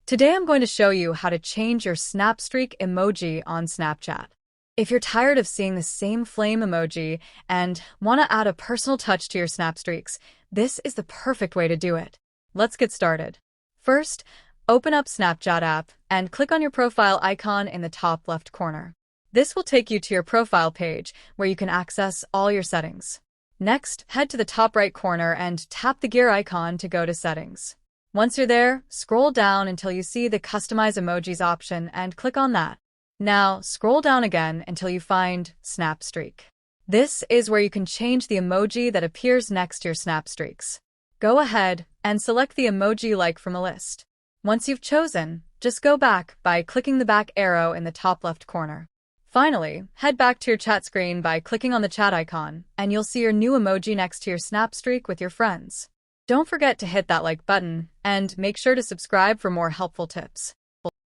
Today I'm going to show you how to change your Snapstreak emoji on Snapchat. If you're tired of seeing the same flame emoji and want to add a personal touch to your Snapstreaks, this is the perfect way to do it. Let's get started. First, open up Snapchat app and click on your profile icon in the top left corner. This will take you to your profile page where you can access all your settings. Next, head to the top right corner and tap the gear icon to go to settings. Once you're there, scroll down until you see the Customize Emojis option and click on that. Now, scroll down again until you find Snapstreak. This is where you can change the emoji that appears next to your Snapstreaks. Go ahead and select the emoji you like from a list. Once you've chosen, just go back by clicking the back arrow in the top left corner. Finally, head back to your chat screen by clicking on the chat icon, and you'll see your new emoji next to your Snapstreak with your friends. Don't forget to hit that like button, and make sure to subscribe for more helpful tips.